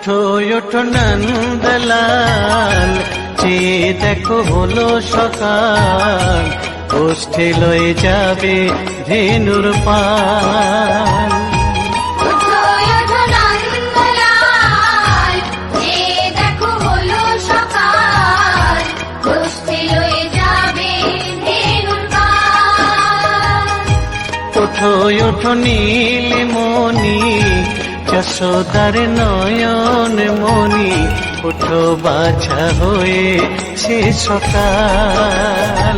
ওঠো ওঠো নন্দলাল, চেয়ে দেখো হলো সকাল, ওষ্ঠে লয়ে যাবে ধেনুর পাল। ওঠো ওঠো নীলমণি, যশোদার নয়ন মণি, ওঠো বাছা হয়েছে সকাল।